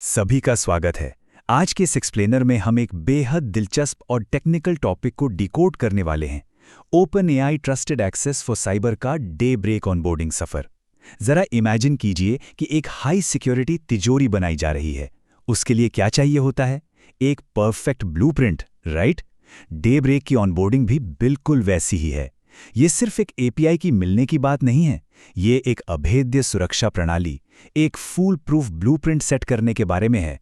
सभी का स्वागत है। आज के इस एक्सप्लेनर में हम एक बेहद दिलचस्प और टेक्निकल टॉपिक को डिकोड करने वाले हैं। OpenAI trusted access for cyber का डे ब्रेक ऑनबोर्डिंग सफर। जरा इमेजिन कीजिए कि एक हाई सिक्योरिटी तिजोरी बनाई जा रही है। उसके लिए क्या चाहिए होता है? एक perfect blueprint, right? Day break की ऑनबोर्डिंग भी बिल्कुल वैसी ही है। ये सिर्फ एक एपीआई की मिलने की बात नहीं है। ये एक अभेद्य सुरक्षा प्रणाली, एक फूल प्रूफ ब्लूप्रिंट सेट करने के बारे में है।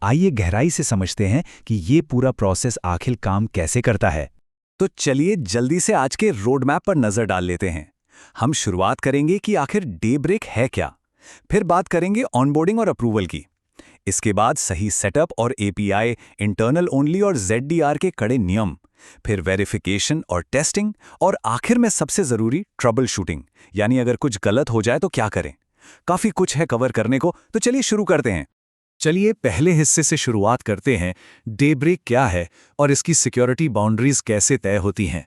आइए गहराई से समझते हैं कि ये पूरा प्रोसेस आखिर काम कैसे करता है। तो चलिए जल्दी से आज के रोड मैप पर नजर डाल लेते हैं। हम शुरुआत करेंगे कि आखिर डे ब्रेक है क्या। फिर बात करेंगे ऑनबोर्डिंग और अप्रूवल की। इसके बाद सही सेटअप और एपीआई, इंटरनल ओनली और जेडडीआर के कड़े नियम। फिर वेरिफिकेशन और टेस्टिंग, और आखिर में सबसे जरूरी ट्रबल शूटिंग, यानी अगर कुछ गलत हो जाए तो क्या करें। काफी कुछ है कवर करने को, तो चलिए शुरू करते हैं। चलिए पहले हिस्से से शुरुआत करते हैं। डे ब्रेक क्या है और इसकी सिक्योरिटी बाउंड्रीज कैसे तय होती हैं।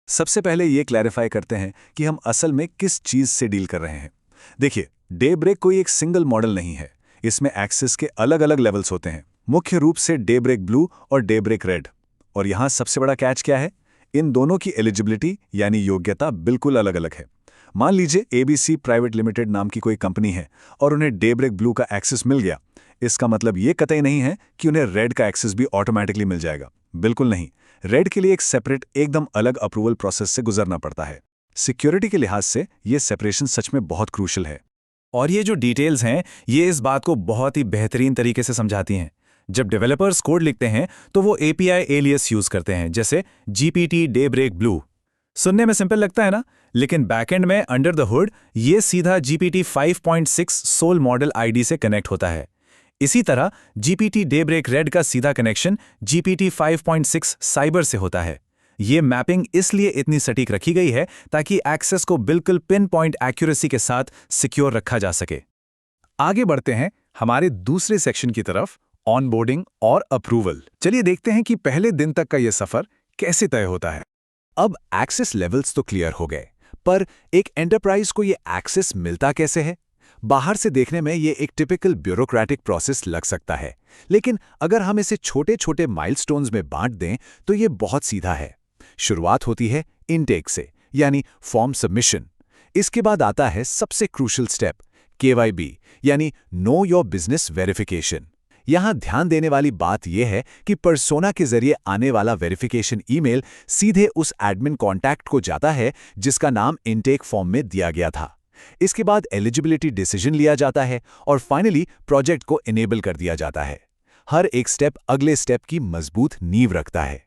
सबसे पहले ये क्लैरिफाई करते हैं कि हम असल में किस चीज से डील कर रहे हैं। देखिए, डे ब्रेक कोई एक सिंगल मॉडल नहीं है। इसमें एक्सेस के अलग अलग लेवल्स होते हैं, मुख्य रूप से डे ब्रेक ब्लू और डे ब्रेक रेड। और यहां सबसे बड़ा कैच क्या है? इन दोनों की एलिजिबिलिटी यानी योग्यता बिल्कुल अलग अलग है। मान लीजिए एबीसी प्राइवेट लिमिटेड नाम की कोई कंपनी है और उन्हें डे ब्रेक ब्लू का एक्सेस मिल गया। इसका मतलब ये कतई नहीं है कि उन्हें रेड का एक्सेस भी ऑटोमेटिकली मिल जाएगा। बिल्कुल नहीं। रेड के लिए एक सेपरेट, एकदम अलग अप्रूवल प्रोसेस से गुजरना पड़ता है। सिक्योरिटी के लिहाज से ये सेपरेशन सच में बहुत क्रूशल है। और ये जो डिटेल्स हैं, ये इस बात को बहुत ही बेहतरीन तरीके से समझाती हैं। जब डेवलपर्स कोड लिखते हैं तो वो एपीआई एलियस यूज करते हैं, जैसे जीपीटी डे ब्रेक ब्लू। सुनने में सिंपल लगता है ना, लेकिन बैकएंड में अंडर द हुड ये सीधा जीपीटी 5.6 सोल मॉडल आईडी से कनेक्ट होता है। इसी तरह जीपीटी डे ब्रेक रेड का सीधा कनेक्शन जीपीटी 5.6 साइबर से होता है। ये मैपिंग इसलिए इतनी सटीक रखी गई है ताकि एक्सेस को बिल्कुल पिन पॉइंट एक्यूरेसी के साथ सिक्योर रखा जा सके। आगे बढ़ते हैं हमारे दूसरे सेक्शन की तरफ, ऑनबोर्डिंग और अप्रूवल। चलिए देखते हैं कि पहले दिन तक का यह सफर कैसे तय होता है। अब एक्सेस लेवल्स तो क्लियर हो गए, पर एक एंटरप्राइज को यह एक्सेस मिलता कैसे है? बाहर से देखने में यह एक टिपिकल ब्यूरोक्रेटिक प्रोसेस लग सकता है, लेकिन अगर हम इसे छोटे छोटे माइलस्टोन्स में बांट दें तो यह बहुत सीधा है। शुरुआत होती है इनटेक से, यानी फॉर्म सबमिशन। इसके बाद आता है सबसे क्रूशियल स्टेप, केवाईबी, यानी नो योर बिजनेस वेरिफिकेशन। यहां ध्यान देने वाली बात यह है कि पर्सोना के जरिए आने वाला वेरिफिकेशन ईमेल सीधे उस एडमिन कॉन्टैक्ट को जाता है जिसका नाम इनटेक फॉर्म में दिया गया था। इसके बाद एलिजिबिलिटी डिसीजन लिया जाता है और फाइनली प्रोजेक्ट को इनेबल कर दिया जाता है। हर एक स्टेप अगले स्टेप की मजबूत नींव रखता है।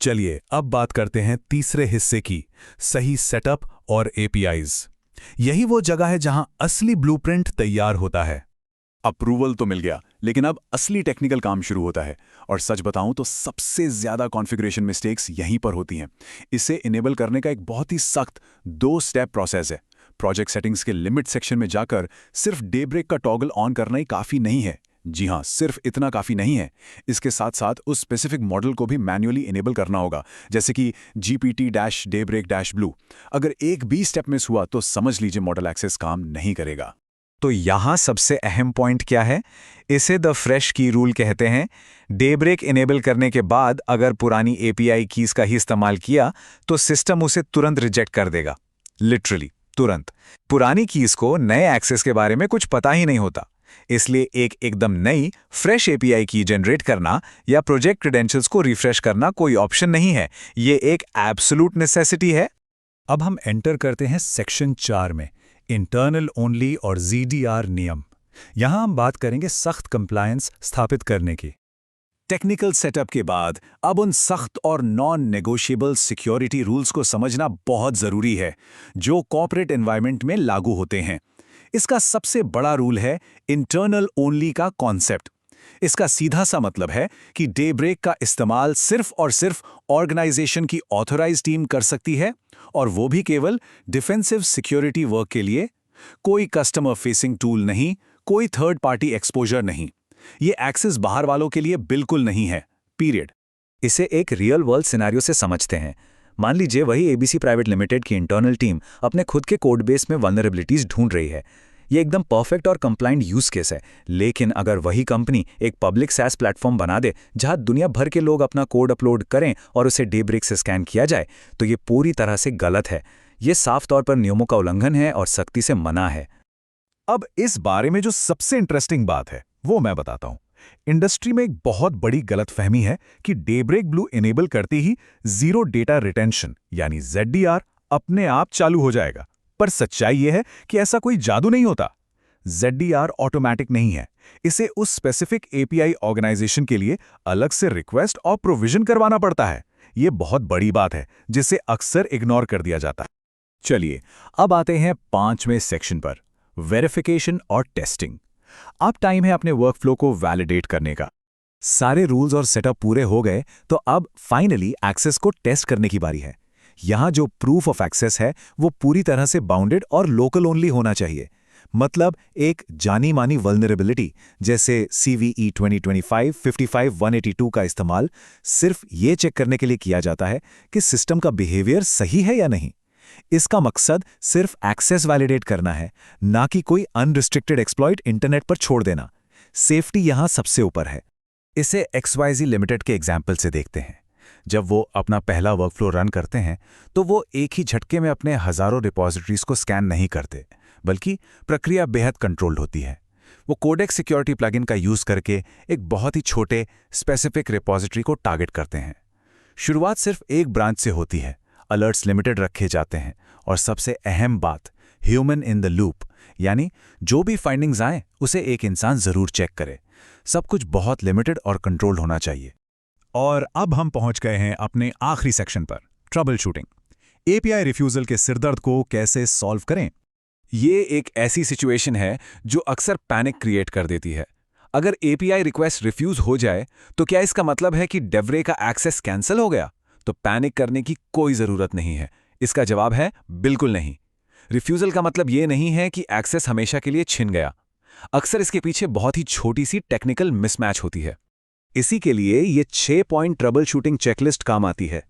चलिए अब बात करते हैं तीसरे हिस्से की, सही सेटअप और एपीआईज। यही वो जगह है जहां असली ब्लूप्रिंट तैयार होता है। अप्रूवल तो मिल गया, लेकिन अब असली टेक्निकल काम शुरू होता है। और सच बताऊं तो सबसे ज्यादा कॉन्फ़िगरेशन मिस्टेक्स यहीं पर होती हैं। इसे इनेबल करने का एक बहुत ही सख्त 2 स्टेप प्रोसेस है। प्रोजेक्ट सेटिंग्स के लिमिट सेक्शन में जाकर सिर्फ डे ब्रेक का टॉगल ऑन करना ही काफ़ी नहीं है। जी हाँ, सिर्फ इतना काफ़ी नहीं है। इसके साथ साथ उस स्पेसिफिक मॉडल को भी मैन्युअली इनेबल करना होगा, जैसे कि GPT-Daybreak-Blue। अगर एक भी स्टेप मिस हुआ तो समझ लीजिए मॉडल एक्सेस काम नहीं करेगा। तो यहाँ सबसे अहम पॉइंट क्या है? इसे द फ्रेश की रूल कहते हैं। डे ब्रेक इनेबल करने के बाद अगर पुरानी एपीआई कीज का ही इस्तेमाल किया तो सिस्टम उसे तुरंत रिजेक्ट कर देगा। लिटरली तुरंत। पुरानी कीज को नए एक्सेस के बारे में कुछ पता ही नहीं होता। इसलिए एक एकदम नई फ्रेश एपीआई की जनरेट करना या प्रोजेक्ट क्रेडेंशियल्स को रिफ्रेश करना कोई ऑप्शन नहीं है, ये एक एब्सोल्यूट नेसेसिटी है। अब हम एंटर करते हैं सेक्शन 4 में, इंटरनल ओनली और जीडीआर नियम। यहां हम बात करेंगे सख्त कंप्लायंस स्थापित करने की। टेक्निकल सेटअप के बाद अब उन सख्त और नॉन नेगोशिएबल सिक्योरिटी रूल्स को समझना बहुत जरूरी है, जो कॉर्पोरेट एनवायरनमेंट में लागू होते हैं। इसका सबसे बड़ा रूल है इंटरनल ओनली का कॉन्सेप्ट। इसका सीधा सा मतलब है कि डे ब्रेक का इस्तेमाल सिर्फ और सिर्फ ऑर्गेनाइजेशन की ऑथराइज टीम कर सकती है, और वो भी केवल डिफेंसिव सिक्योरिटी वर्क के लिए। कोई कस्टमर फेसिंग टूल नहीं, कोई थर्ड पार्टी एक्सपोजर नहीं। ये एक्सेस बाहर वालों के लिए बिल्कुल नहीं है, पीरियड। इसे एक रियल वर्ल्ड सिनेरियो से समझते हैं। मान लीजिए वही एबीसी प्राइवेट लिमिटेड की इंटरनल टीम अपने खुद के कोड बेस में वल्नरेबिलिटीज ढूंढ रही है। ये एकदम परफेक्ट और कंप्लाइंट यूज केस है। लेकिन अगर वही कंपनी एक पब्लिक सैस प्लेटफॉर्म बना दे जहां दुनिया भर के लोग अपना कोड अपलोड करें और उसे डेब्रेक से स्कैन किया जाए, तो ये पूरी तरह से गलत है। ये साफ तौर पर नियमों का उल्लंघन है और सख्ती से मना है। अब इस बारे में जो सबसे इंटरेस्टिंग बात है वो मैं बताता हूं। इंडस्ट्री में एक बहुत बड़ी गलतफहमी है कि डेब्रेक ब्लू इनेबल करते ही जीरो डेटा रिटेंशन यानी ZDR अपने आप चालू हो जाएगा। पर सच्चाई यह है कि ऐसा कोई जादू नहीं होता। ZDR ऑटोमैटिक नहीं है। इसे उस स्पेसिफिक API ऑर्गेनाइजेशन के लिए अलग से रिक्वेस्ट और प्रोविजन करवाना पड़ता है। ये बहुत बड़ी बात है जिसे अक्सर इग्नोर कर दिया जाता है। चलिए अब आते हैं 5वें सेक्शन पर, वेरिफिकेशन और टेस्टिंग। अब टाइम है अपने वर्कफ्लो को वैलिडेट करने का। सारे रूल्स और सेटअप पूरे हो गए तो अब फाइनली एक्सेस को टेस्ट करने की बारी है। यहां जो प्रूफ ऑफ एक्सेस है वो पूरी तरह से बाउंडेड और लोकल ओनली होना चाहिए। मतलब एक जानी मानी वल्नरेबिलिटी जैसे CVE 2025-55-182 का इस्तेमाल सिर्फ ये चेक करने के लिए किया जाता है कि सिस्टम का बिहेवियर सही है या नहीं। इसका मकसद सिर्फ एक्सेस वैलिडेट करना है, ना कि कोई अनरिस्ट्रिक्टेड एक्सप्लॉइट इंटरनेट पर छोड़ देना। सेफ्टी यहां सबसे ऊपर है। इसे XYZ लिमिटेड के एग्जाम्पल से देखते हैं। जब वो अपना पहला वर्कफ्लो रन करते हैं तो वो एक ही झटके में अपने हजारों रिपॉजिटरीज को स्कैन नहीं करते, बल्कि प्रक्रिया बेहद कंट्रोल्ड होती है। वो कोडेक्स सिक्योरिटी प्लगइन का यूज करके एक बहुत ही छोटे स्पेसिफिक रिपॉजिटरी को टारगेट करते हैं। शुरुआत सिर्फ एक ब्रांच से होती है, अलर्ट्स लिमिटेड रखे जाते हैं और सबसे अहम बात, ह्यूमन इन द लूप, यानी जो भी फाइंडिंग्स आए उसे एक इंसान जरूर चेक करे। सब कुछ बहुत लिमिटेड और कंट्रोल्ड होना चाहिए। और अब हम पहुंच गए हैं अपने आखिरी सेक्शन पर, ट्रबल शूटिंग। API रिफ्यूजल के सिरदर्द को कैसे सॉल्व करें। ये एक ऐसी सिचुएशन है जो अक्सर पैनिक क्रिएट कर देती है। अगर API रिक्वेस्ट रिफ्यूज हो जाए तो क्या इसका मतलब है कि डेवरे का एक्सेस कैंसिल हो गया? तो पैनिक करने की कोई जरूरत नहीं है। इसका जवाब है बिल्कुल नहीं। रिफ्यूजल का मतलब यह नहीं है कि एक्सेस हमेशा के लिए छिन गया। अक्सर इसके पीछे बहुत ही छोटी सी टेक्निकल मिसमैच होती है। इसी के लिए ये 6 पॉइंट ट्रबल शूटिंग चेकलिस्ट काम आती है।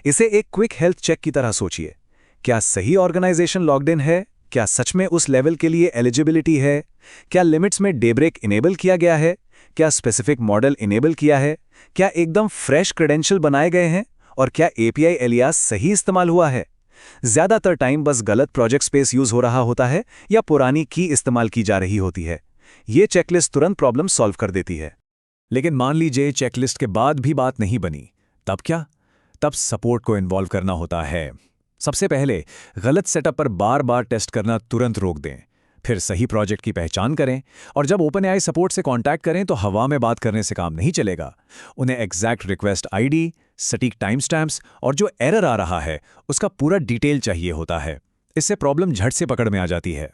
इसे एक क्विक हेल्थ चेक की तरह सोचिए। क्या सही ऑर्गेनाइजेशन लॉग्ड इन है? क्या सच में उस लेवल के लिए एलिजिबिलिटी है? क्या लिमिट्स में डेब्रेक इनेबल किया गया है? क्या स्पेसिफिक मॉडल इनेबल किया है? क्या एकदम फ्रेश क्रेडेंशियल बनाए गए हैं? और क्या API एलियास सही इस्तेमाल हुआ है? ज्यादातर टाइम बस गलत प्रोजेक्ट स्पेस यूज हो रहा होता है या पुरानी की इस्तेमाल की जा रही होती है। ये चेकलिस्ट तुरंत प्रॉब्लम सॉल्व कर देती है। लेकिन मान लीजिए चेकलिस्ट के बाद भी बात नहीं बनी, तब क्या? तब सपोर्ट को इन्वॉल्व करना होता है। सबसे पहले गलत सेटअप पर बार बार टेस्ट करना तुरंत रोक दें। फिर सही प्रोजेक्ट की पहचान करें और जब OpenAI सपोर्ट से कांटेक्ट करें तो हवा में बात करने से काम नहीं चलेगा। उन्हें एग्जैक्ट रिक्वेस्ट ID, सटीक टाइम स्टैम्प्स और जो एरर आ रहा है उसका पूरा डिटेल चाहिए होता है। इससे प्रॉब्लम झट से पकड़ में आ जाती है।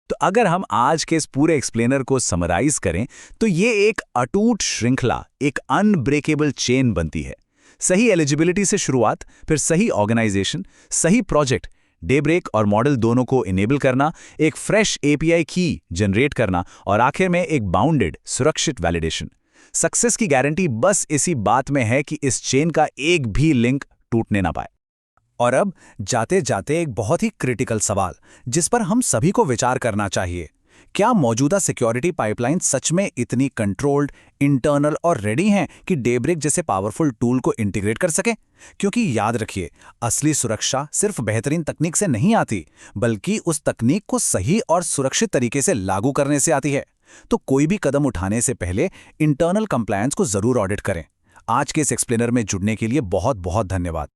तो अगर हम आज के इस पूरे एक्सप्लेनर को समराइज करें तो ये एक अटूट श्रृंखला, एक अनब्रेकेबल चेन बनती है। सही एलिजिबिलिटी से शुरुआत, फिर सही ऑर्गेनाइजेशन, सही प्रोजेक्ट, डेब्रेक और मॉडल दोनों को इनेबल करना, एक फ्रेश API की जनरेट करना और आखिर में एक बाउंडेड सुरक्षित वैलिडेशन। सक्सेस की गारंटी बस इसी बात में है कि इस चेन का एक भी लिंक टूटने ना पाए। और अब जाते जाते एक बहुत ही क्रिटिकल सवाल जिस पर हम सभी को विचार करना चाहिए। क्या मौजूदा सिक्योरिटी पाइपलाइन सच में इतनी कंट्रोल्ड, इंटरनल और रेडी हैं कि डेब्रेक जैसे पावरफुल टूल को इंटीग्रेट कर सकें? क्योंकि याद रखिए, असली सुरक्षा सिर्फ बेहतरीन तकनीक से नहीं आती, बल्कि उस तकनीक को सही और सुरक्षित तरीके से लागू करने से आती है। तो कोई भी कदम उठाने से पहले इंटरनल कंप्लायंस को जरूर ऑडिट करें। आज के इस एक्सप्लेनर में जुड़ने के लिए बहुत बहुत धन्यवाद।